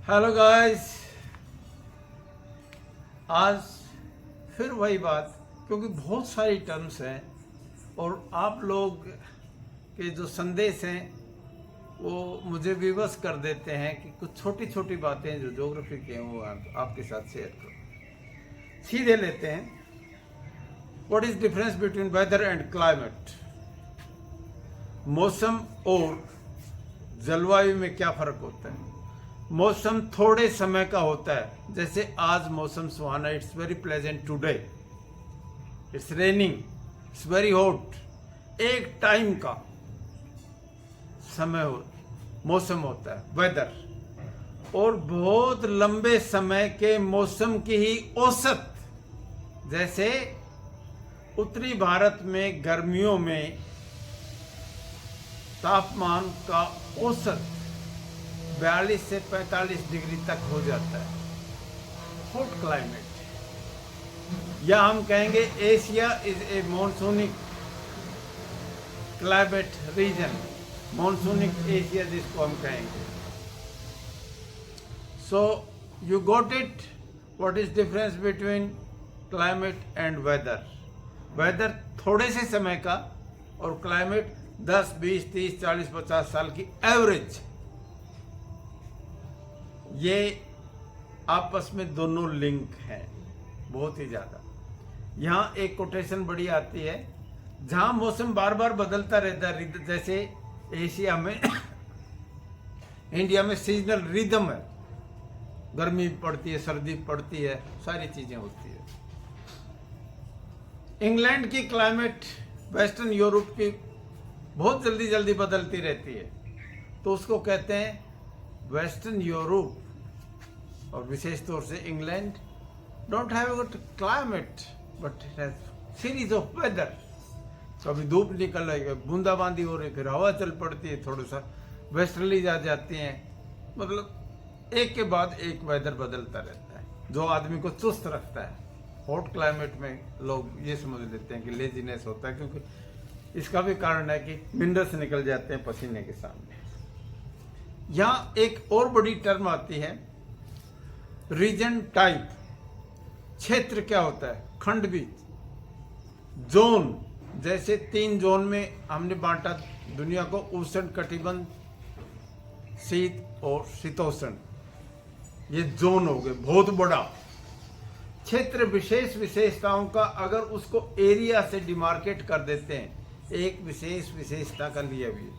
Hello guys. आज फिर वही बात, क्योंकि बहुत सारी टर्म्स हैं और आप लोग के जो संदेश हैं वो मुझे विवश कर देते हैं कि कुछ छोटी छोटी बातें जो ज्योग्राफी के हैं वो आपके साथ शेयर करो। सीधे लेते हैं। What is difference between weather and climate? मौसम और जलवायु में क्या फर्क होता है? मौसम थोड़े समय का होता है, जैसे आज मौसम सुहाना, it's very pleasant today, it's raining, it's very hot. एक टाइम का समय मौसम होता है वेदर, और बहुत लंबे समय के मौसम की ही औसत, जैसे उत्तरी भारत में गर्मियों में तापमान का औसत 42 से 45 डिग्री तक हो जाता है, हॉट क्लाइमेट। या हम कहेंगे Asia is a monsoonic climate region, monsoonic Asia जिसको हम कहेंगे। So you got it, what is difference between climate and weather? Weather थोड़े से समय का और क्लाइमेट 10, 20, 30, 40, 50 साल की एवरेज। ये आपस में दोनों लिंक हैं बहुत ही ज़्यादा। यहाँ एक कोटेशन बड़ी आती है, जहाँ मौसम बार बार बदलता रहता है, जैसे एशिया में इंडिया में सीजनल रिदम है, गर्मी पड़ती है, सर्दी पड़ती है, सारी चीज़ें होती है। इंग्लैंड की क्लाइमेट वेस्टर्न यूरोप की बहुत जल्दी जल्दी बदलती रहती है, तो उसको कहते हैं वेस्टर्न यूरोप, और विशेष तौर से England don't have a climate but it has series of weather. कभी धूप निकल रही है, बूंदाबांदी हो रही, फिर हवा चल पड़ती है, थोड़ा सा वेस्टर्ली आ जाती हैं, मतलब एक के बाद एक वेदर बदलता रहता है, जो आदमी को चुस्त रखता है। हॉट क्लाइमेट में लोग ये समझ लेते हैं कि लेजीनेस होता है, क्योंकि इसका भी कारण है कि मिनरल्स निकल जाते हैं पसीने के सामने। यहाँ एक और बड़ी टर्म आती है, रीजन टाइप। क्षेत्र क्या होता है? खंड भी। जोन, जैसे 3 जोन में हमने बांटा दुनिया को, उष्ण कटिबंध, शीत और शीतोष्ण, ये जोन हो गए, बहुत बड़ा क्षेत्र। विशेष विशेषताओं का अगर उसको एरिया से डिमार्केट कर देते हैं, एक विशेष विशेषता का लिया भी,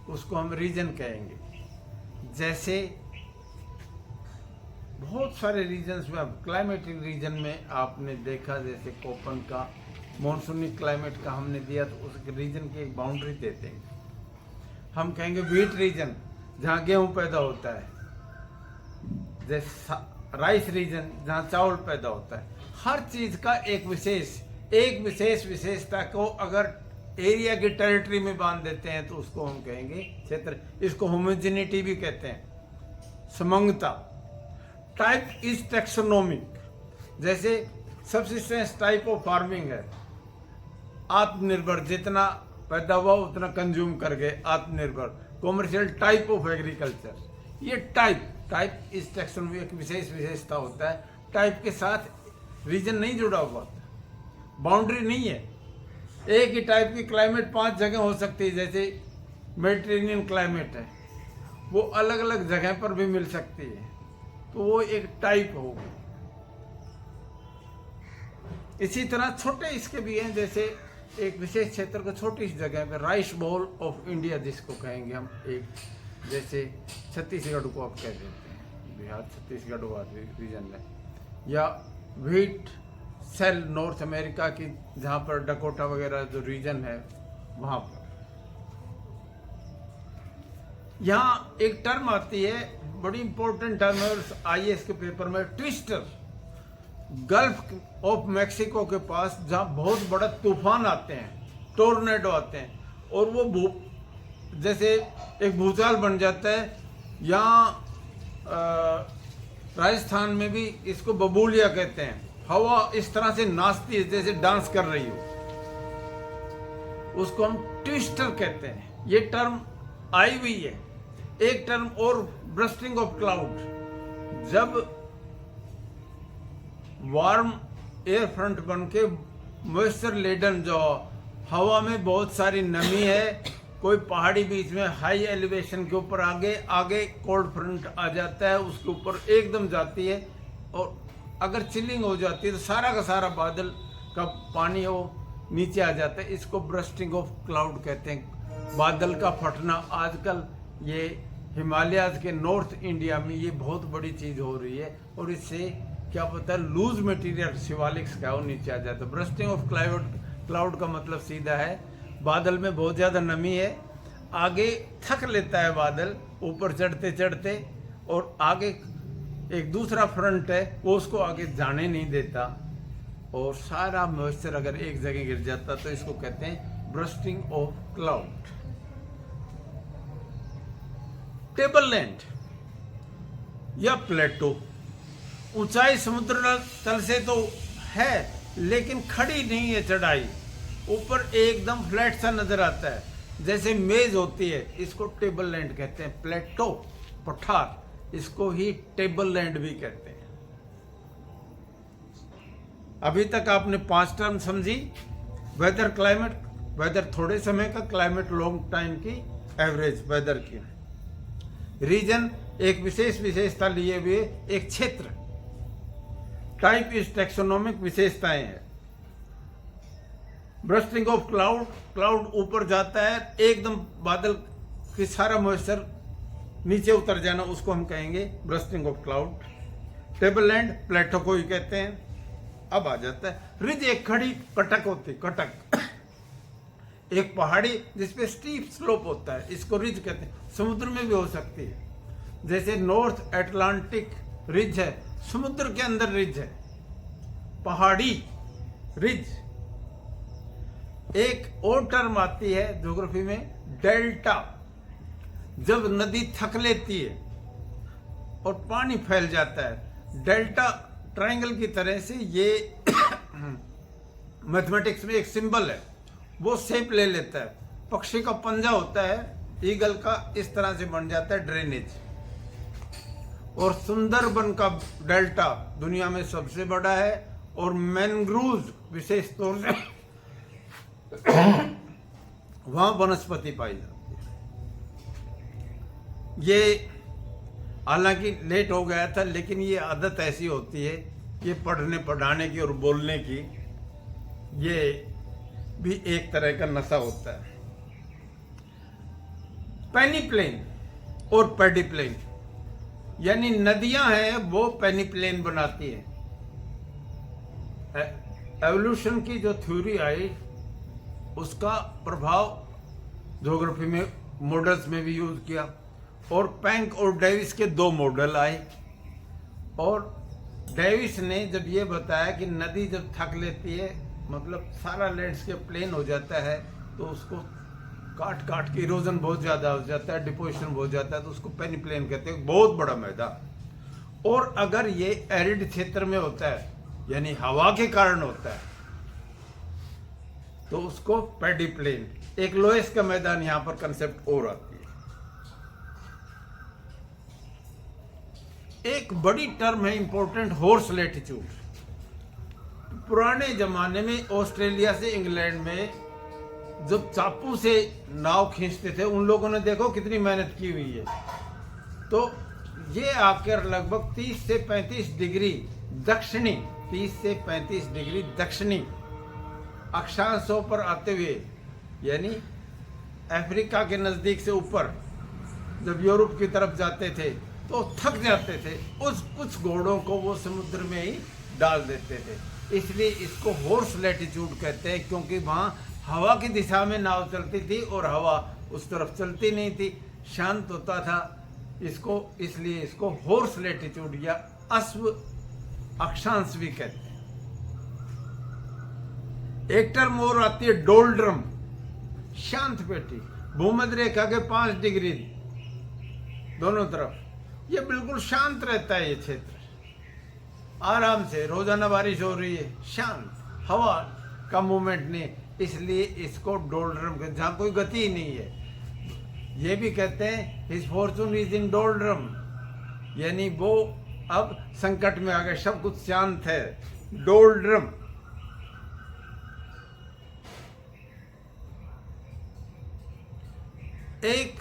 उसको हम रीजन कहेंगे। जैसे बहुत सारे रीजन्स में, क्लाइमेटिक रीजन में आपने देखा, जैसे कोपन का मॉनसूनिक क्लाइमेट का हमने दिया, तो उस रीजन की एक बाउंड्री देते हैं। हम कहेंगे व्हीट रीजन, जहाँ गेहूं पैदा होता है, जैसे राइस रीजन, जहाँ चावल पैदा होता है। हर चीज का एक विशेष विशेषता को अगर एरिया की टेरिटरी में बांध देते हैं, तो उसको हम कहेंगे क्षेत्र। इसको होमोजेनिटी भी कहते हैं, समंगता। टाइप इज टेक्सोनोमिक, जैसे सबसिस्टेंस टाइप ऑफ फार्मिंग है, आत्मनिर्भर, जितना पैदा हुआ उतना कंज्यूम कर गए, आत्मनिर्भर। कॉमर्शियल टाइप ऑफ एग्रीकल्चर, ये टाइप इज टेक्सोनोमिक, एक विशेष विशेषता होता है। टाइप के साथ रीजन नहीं जुड़ा हुआ, बाउंड्री नहीं है। एक ही टाइप की क्लाइमेट 5 जगह हो सकती है, जैसे मेडिटेरेनियन क्लाइमेट है, वो अलग अलग जगह पर भी मिल सकती है, तो वो एक टाइप होगा। इसी तरह छोटे इसके भी हैं, जैसे एक विशेष क्षेत्र को छोटी सी जगह पे, राइस बॉल ऑफ इंडिया जिसको कहेंगे हम, एक जैसे छत्तीसगढ़ को आप कह देते हैं, बिहार छत्तीसगढ़ हुआ रीजन में, या व्हीट सेल नॉर्थ अमेरिका की, जहाँ पर डकोटा वगैरह जो रीजन है वहाँ पर। यहाँ एक टर्म आती है, बड़ी इंपॉर्टेंट टर्म है, आईएएस के पेपर में, ट्विस्टर। गल्फ ऑफ मैक्सिको के पास जहाँ बहुत बड़ा तूफान आते हैं, टोर्नेडो आते हैं, और वो जैसे एक भूचाल बन जाता है। यहाँ राजस्थान में भी इसको बबूलिया कहते हैं। हवा इस तरह से नाचती है जैसे डांस कर रही हो, उसको हम ट्विस्टर कहते हैं। ये टर्म आई हुई है। एक टर्म और ब्रस्टिंग ऑफ क्लाउड, जब वार्म एयर फ्रंट बन के मॉइस्चर लेडन, जो हवा में बहुत सारी नमी है, कोई पहाड़ी बीच में हाई एलिवेशन के ऊपर आगे कोल्ड फ्रंट आ जाता है, उसके ऊपर एकदम जाती है और अगर चिलिंग हो जाती है तो सारा का सारा बादल का पानी वो नीचे आ जाता है। इसको ब्रस्टिंग ऑफ क्लाउड कहते हैं। बादल का फटना आजकल ये हिमालयाज के नॉर्थ इंडिया में ये बहुत बड़ी चीज हो रही है और इससे क्या पता है लूज मटेरियल शिवालिक्स का वो नीचे आ जाता है। ब्रस्टिंग ऑफ क्लाउड का मतलब सीधा है बादल में बहुत ज़्यादा नमी है, आगे थक लेता है बादल ऊपर चढ़ते चढ़ते और आगे एक दूसरा फ्रंट है वो उसको आगे जाने नहीं देता और सारा मॉइस्चर अगर एक जगह गिर जाता तो इसको कहते हैं ब्रस्टिंग ऑफ क्लाउड। टेबललैंड या प्लेटो, ऊंचाई समुद्र तल से तो है लेकिन खड़ी नहीं है चढ़ाई, ऊपर एकदम फ्लैट सा नजर आता है जैसे मेज होती है, इसको टेबल लैंड कहते हैं। प्लेटो पठार, इसको ही टेबल लैंड भी कहते हैं। अभी तक आपने 5 टर्म समझी, वेदर क्लाइमेट, वेदर थोड़े समय का, क्लाइमेट लॉन्ग टाइम की, एवरेज वेदर की। रीजन एक विशेष विशेषता लिए हुए एक क्षेत्र, टाइप इस टेक्सोनोमिक विशेषताएं हैं। ब्रस्टिंग ऑफ क्लाउड, क्लाउड ऊपर जाता है एकदम बादल की सारा मॉइस्चर नीचे उतर जाना, उसको हम कहेंगे bursting of cloud. Table land plateau को ही कहते हैं। अब आ जाता है रिज, एक खड़ी कटक होती, कटक एक पहाड़ी जिसपे स्टीप स्लोप होता है, इसको रिज कहते हैं। समुद्र में भी हो सकती है, जैसे नॉर्थ अटलांटिक रिज है, समुद्र के अंदर रिज है, पहाड़ी रिज। एक और टर्म आती है ज्योग्राफी में, डेल्टा, जब नदी थक लेती है और पानी फैल जाता है। डेल्टा ट्रायंगल की तरह से ये मैथमेटिक्स में एक सिंबल है, वो शेप ले लेता है। पक्षी का पंजा होता है ईगल का, इस तरह से बन जाता है ड्रेनेज। और सुंदरबन का डेल्टा दुनिया में सबसे बड़ा है और मैनग्रूव विशेष तौर से वहां वनस्पति पाई जाती है। ये हालांकि लेट हो गया था लेकिन ये आदत ऐसी होती है, ये पढ़ने पढ़ाने की और बोलने की, ये भी एक तरह का नशा होता है। पेनी प्लेन और पैडी प्लेन, यानी नदियां हैं वो पेनी प्लेन बनाती हैं। एवोल्यूशन की जो थ्योरी आई उसका प्रभाव ज्योग्राफी में मॉडल्स में भी यूज किया और पैंक और डेविस के 2 मॉडल आए। और डेविस ने जब ये बताया कि नदी जब थक लेती है, मतलब सारा लैंडस्केप प्लेन हो जाता है, तो उसको काट काट के इरोजन बहुत ज्यादा हो जाता है, डिपोजिशन बहुत जाता है, तो उसको पेनी प्लेन कहते हैं, बहुत बड़ा मैदान। और अगर ये एरिड क्षेत्र में होता है यानी हवा के कारण होता है तो उसको पैडी प्लेन, एक लोएस का मैदान यहां पर कंसेप्ट और आती है। एक बड़ी टर्म है इंपॉर्टेंट, हॉर्स लैटिट्यूड। पुराने जमाने में ऑस्ट्रेलिया से इंग्लैंड में जब चापू से नाव खींचते थे, उन लोगों ने देखो कितनी मेहनत की हुई है। तो ये आकर लगभग 30 से 35 डिग्री दक्षिणी, 30 से 35 डिग्री दक्षिणी अक्षांशों पर आते हुए, यानी अफ्रीका के नजदीक से ऊपर जब यूरोप की तरफ जाते थे तो थक जाते थे, उस कुछ घोड़ों को वो समुद्र में ही डाल देते थे। इसलिए इसको हॉर्स लैटिट्यूड कहते हैं, क्योंकि वहां हवा की दिशा में नाव चलती थी और हवा उस तरफ चलती नहीं थी, शांत होता था इसको, इसलिए इसको हॉर्स लैटिट्यूड या अश्व अक्षांश भी कहते हैं। एक टर्म और आती है डोल्ड्रम, शांत पेटी, भूमध्य रेखा के 5 डिग्री दोनों तरफ, ये बिल्कुल शांत रहता है। ये क्षेत्र आराम से रोजाना बारिश हो रही है, शांत, हवा का मूवमेंट नहीं, इसलिए इसको डोल्ड्रम, जहां कोई गति ही नहीं है। ये भी कहते हैं his Fortune is in doldrum, यानी वो अब संकट में आ गए, सब कुछ शांत है। डोल्ड्रम। एक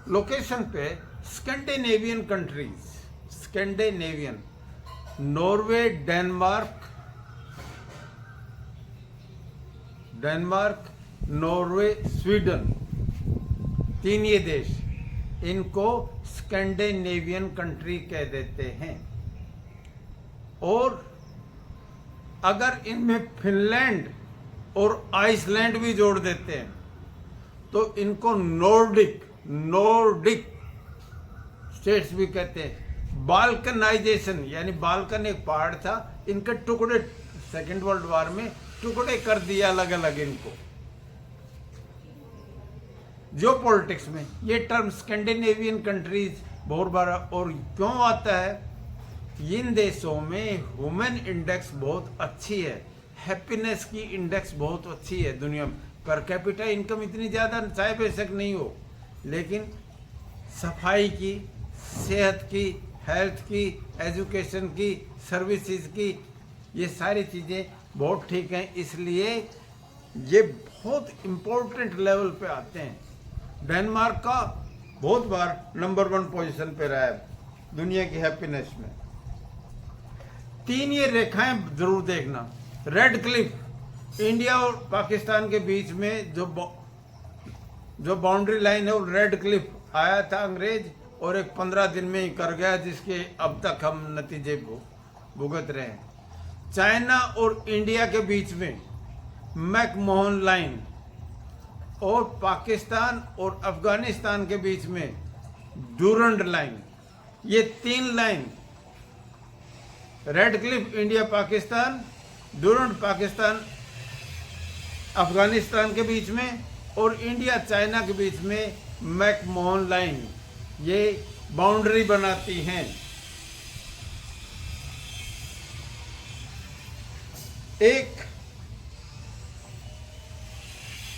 लोकेशन पे Scandinavian countries, Scandinavian, Norway, Denmark, Norway, Sweden, 3 ये देश, इनको स्कैंडिनेवियन कंट्री कह देते हैं। और अगर इनमें फिनलैंड और आइसलैंड भी जोड़ देते हैं तो इनको नॉर्डिक स्टेट्स भी कहते हैं। बाल्कनाइजेशन, यानी बाल्कन एक पहाड़ था, इनके टुकड़े सेकेंड वर्ल्ड वॉर में टुकड़े कर दिया अलग अलग इनको। जियो पॉलिटिक्स में ये टर्म स्कैंडिनेवियन कंट्रीज बहुत बार और क्यों आता है, इन देशों में ह्यूमन इंडेक्स बहुत अच्छी है, हैप्पीनेस की इंडेक्स बहुत अच्छी है दुनिया में। पर कैपिटा इनकम इतनी ज़्यादा चाहे बेशक नहीं हो, लेकिन सफाई की, सेहत की, हेल्थ की, एजुकेशन की, सर्विसेज की, ये सारी चीज़ें बहुत ठीक हैं, इसलिए ये बहुत इम्पोर्टेंट लेवल पे आते हैं। डेनमार्क का बहुत बार नंबर 1 पोजीशन पे रहा है दुनिया की हैप्पीनेस में। 3 ये रेखाएं जरूर देखना। रेड क्लिफ, इंडिया और पाकिस्तान के बीच में जो बाउंड्री लाइन है, वो रेड क्लिफ आया था अंग्रेज और एक 15 दिन में ही कर गया, जिसके अब तक हम नतीजे भुगत रहे हैं। चाइना और इंडिया के बीच में मैकमोहन लाइन, और पाकिस्तान और अफगानिस्तान के बीच में डूरंड लाइन, ये 3 line, red Cliff India Pakistan, Durand Pakistan Afghanistan के बीच में, और इंडिया चाइना के बीच में मैकमोहन लाइन, ये बाउंड्री बनाती हैं। एक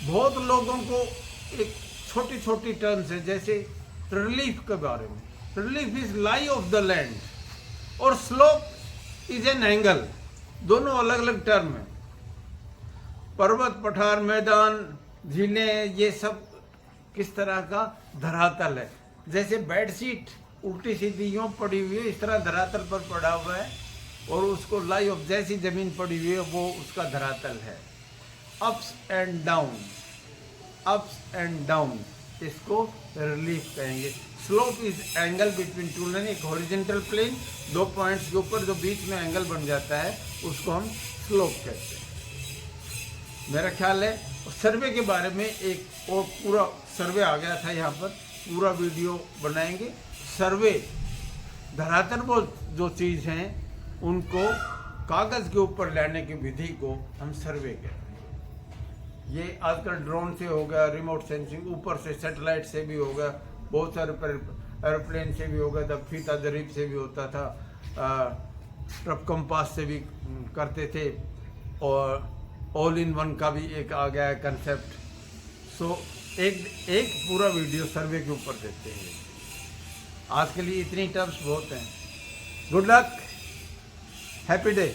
बहुत लोगों को एक छोटी छोटी टर्म्स है, जैसे रिलीफ के बारे में। Relief is lie of the land और स्लोप इज एन एंगल, दोनों अलग अलग टर्म है। पर्वत, पठार, मैदान, झीलें, ये सब किस तरह का धरातल है। जैसे बेडशीट उल्टी सीधी यूं पड़ी हुई है, इस तरह धरातल पर पड़ा हुआ है, और उसको लाई ऑफ, जैसी जमीन पड़ी हुई है वो उसका धरातल है। Ups and down, ups and down, इसको रिलीफ कहेंगे। Slope is angle between two line, एक हॉरिजॉन्टल प्लेन, 2 पॉइंट्स के ऊपर जो बीच में एंगल बन जाता है उसको हम स्लोप कहते हैं। मेरा ख्याल है सर्वे के बारे में एक और पूरा सर्वे आ गया था, यहाँ पर पूरा वीडियो बनाएंगे। सर्वे, धरातल वो जो चीज़ हैं उनको कागज़ के ऊपर लाने की विधि को हम सर्वे कहते हैं। ये आजकल ड्रोन से हो गया, रिमोट सेंसिंग, ऊपर से सैटेलाइट से भी हो गया, बहुत सारे एरोप्लेन से भी हो गया था, फीता दरीब से भी होता था, ट्रप कंपास से भी करते थे, और ऑल इन वन का भी एक आ गया है कंसेप्ट। सो एक पूरा वीडियो सर्वे के ऊपर देते हैं। आज के लिए इतनी टर्म्स बहुत हैं। Good luck, happy day.